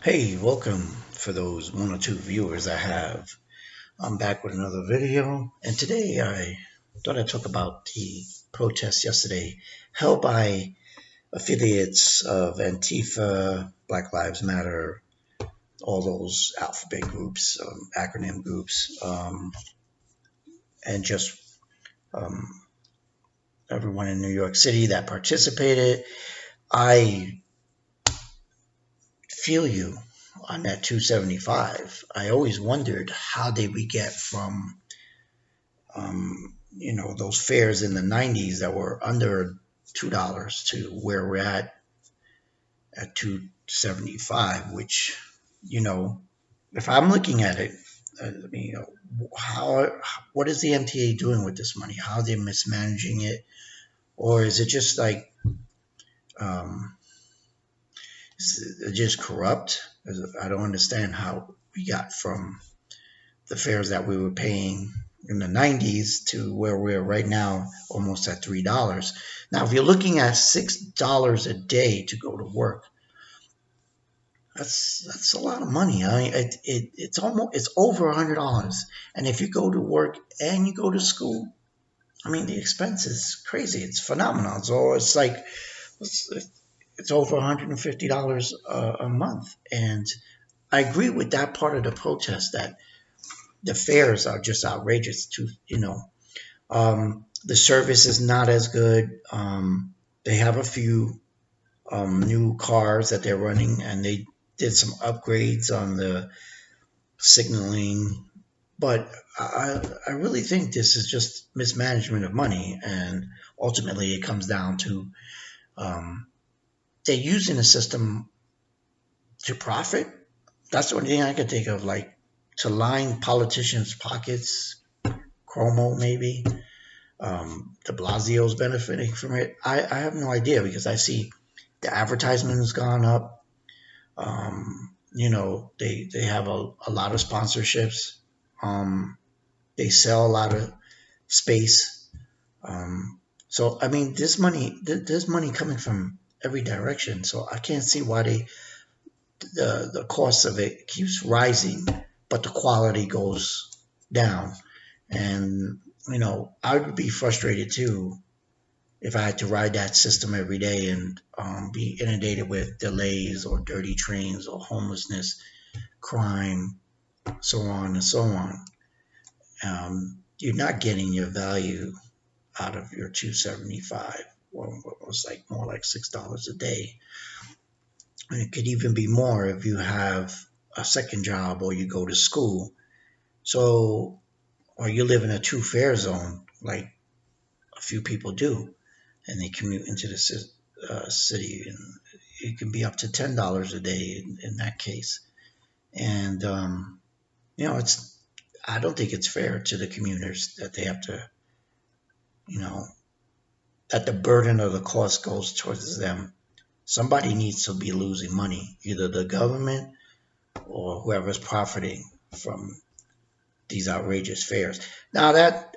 Hey, welcome for those one or two viewers I have. I'm back with another video, and today I thought I'd talk about the protest yesterday held by affiliates of Antifa, Black Lives Matter, all those alphabet groups, acronym groups, and just um, everyone in New York City that participated. I feel you on that 275. I always wondered how did we get from those fares in the 90s that were under $2 to where we're at 275, which, you know, if I'm looking at it, I mean, how, what is the MTA doing with this money? How are they mismanaging it? Or is it just like, um, is it just corrupt? I don't understand how we got from the fares that we were paying in the 90s to where we're right now, almost at $3. Now, if you're looking at $6 a day to go to work, that's a lot of money. I mean, it's over $100. And if you go to work and you go to school, I mean, the expense is crazy. It's phenomenal. So it's like it's, it's over $150 a month. And I agree with that part of the protest that the fares are just outrageous. The service is not as good. They have a few new cars that they're running, and they did some upgrades on the signaling. But I really think this is just mismanagement of money, and ultimately it comes down to um, they're using the system to profit. That's the only thing I can think of, like to line politicians' pockets. Cuomo, maybe. De Blasio's benefiting from it. I have no idea because I see the advertisement has gone up. They have a lot of sponsorships. They sell a lot of space. So I mean, there's money coming from every direction. So I can't see why the cost of it keeps rising, but the quality goes down. And I would be frustrated too if I had to ride that system every day and be inundated with delays or dirty trains or homelessness, crime, so on and so on. You're not getting your value out of your 275. Well, it was like more like $6 a day. And it could even be more if you have a second job or you go to school. So, or you live in a two fare zone, like a few people do, and they commute into the city, and it can be up to $10 a day in that case. And it's I don't think it's fair to the commuters that they have to, you know, that the burden of the cost goes towards them. Somebody needs to be losing money, either the government or whoever's profiting from these outrageous fares. Now that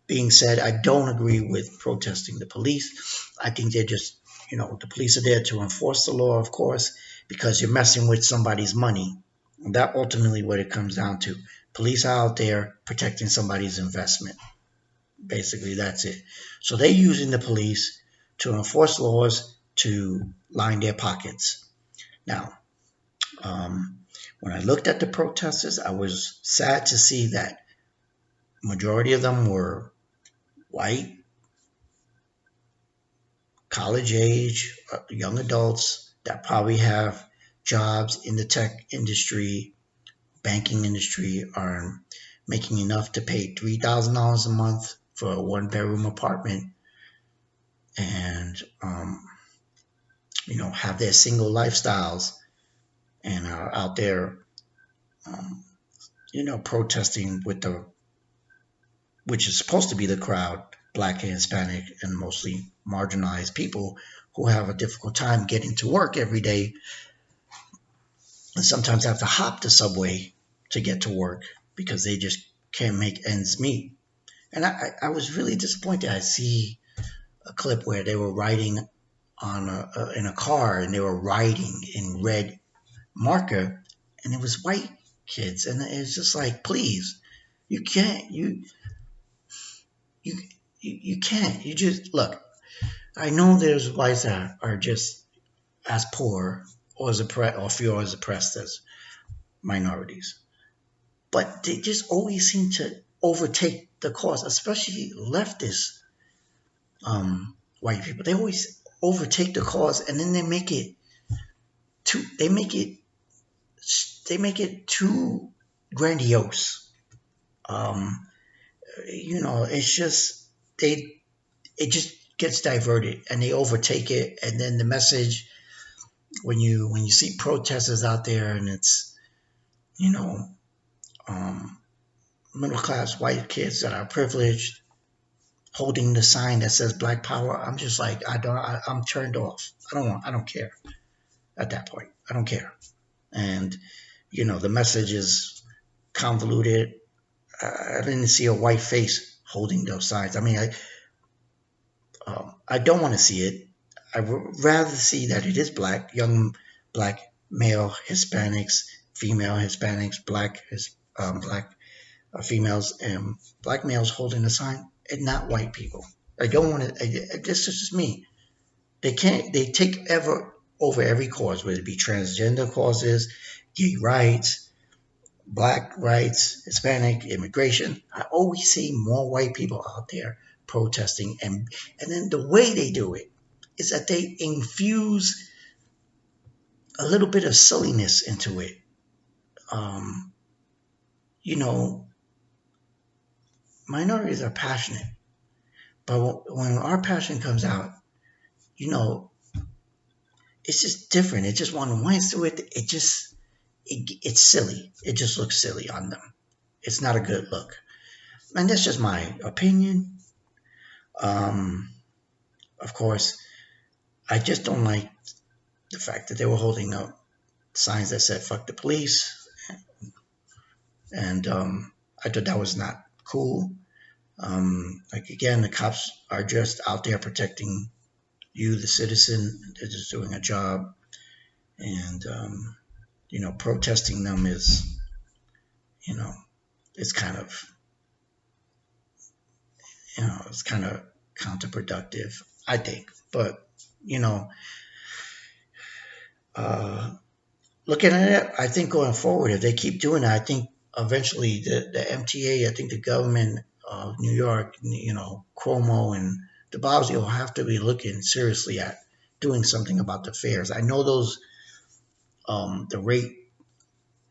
being said, I don't agree with protesting the police. I think they're just, the police are there to enforce the law, of course, because you're messing with somebody's money. And that ultimately what it comes down to. Police are out there protecting somebody's investment. Basically, that's it. So they're using the police to enforce laws to line their pockets. Now, when I looked at the protesters, I was sad to see that majority of them were white, college age, young adults that probably have jobs in the tech industry, banking industry, are making enough to pay $3,000 a month for a one-bedroom apartment, and have their single lifestyles and are out there, um, protesting with which is supposed to be the crowd, black and Hispanic and mostly marginalized people who have a difficult time getting to work every day and sometimes have to hop the subway to get to work because they just can't make ends meet. And I was really disappointed. I see a clip where they were riding in a car, and they were writing in red marker, and it was white kids, and it's just like, please, you can't, you you can't. You just look. I know there's whites that are just as poor or as oppressed or feel as oppressed as minorities, but they just always seem to overtake the cause, especially leftist white people. They always overtake the cause, and then too. They make it too grandiose. Um, it's just they it just gets diverted, and they overtake it, and then the message when you see protesters out there, and it's you know um, middle class white kids that are privileged holding the sign that says Black Power. I'm just like, I'm turned off. I don't care at that point. I don't care. And the message is convoluted. I didn't see a white face holding those signs. I mean, I don't want to see it. I would rather see that it is black, young black male Hispanics, female Hispanics, black females, and black males holding a sign, and not white people. I don't want to. This is just me. They can't. They take ever over every cause, whether it be transgender causes, gay rights, black rights, Hispanic immigration. I always see more white people out there protesting, and then the way they do it is that they infuse a little bit of silliness into it. Um, you know, Minorities are passionate, but when our passion comes out, you know, it's just different. It's just one winds to it. It's silly. It just looks silly on them. It's not a good look, and that's just my opinion. Um, of course, I just don't like the fact that they were holding up signs that said "fuck the police," and I thought that was not cool. Like again, the cops are just out there protecting you, the citizen. They're just doing a job, and protesting them is, you know, it's kind of, it's kind of counterproductive, I think. But you know, uh, looking at it, I think going forward, if they keep doing it, I think eventually the MTA, I think the government of New York, Cuomo and de Blasio will have to be looking seriously at doing something about the fares. I know the rate,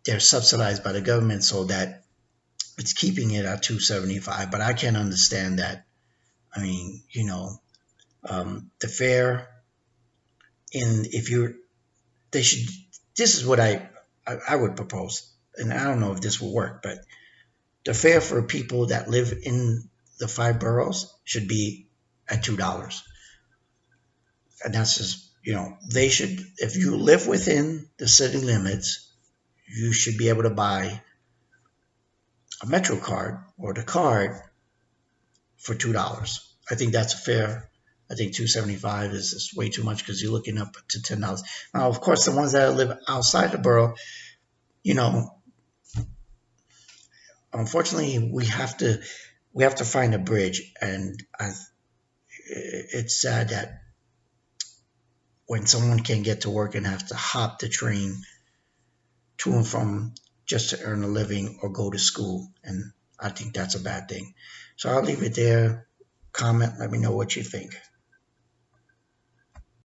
they're subsidized by the government so that it's keeping it at 275, but I can understand that. I mean, the fare in if you're they should this is what I would propose, and I don't know if this will work, but the fare for people that live in the five boroughs should be at $2. And that's just, they should, if you live within the city limits, you should be able to buy a Metro card or the card for $2. I think that's fair. I think 275 is way too much because you're looking up to $10. Now, of course, the ones that live outside the borough, you know, unfortunately, we have to find a bridge, and it's sad that when someone can get to work and have to hop the train to and from just to earn a living or go to school, and I think that's a bad thing. So I'll leave it there. Comment, let me know what you think.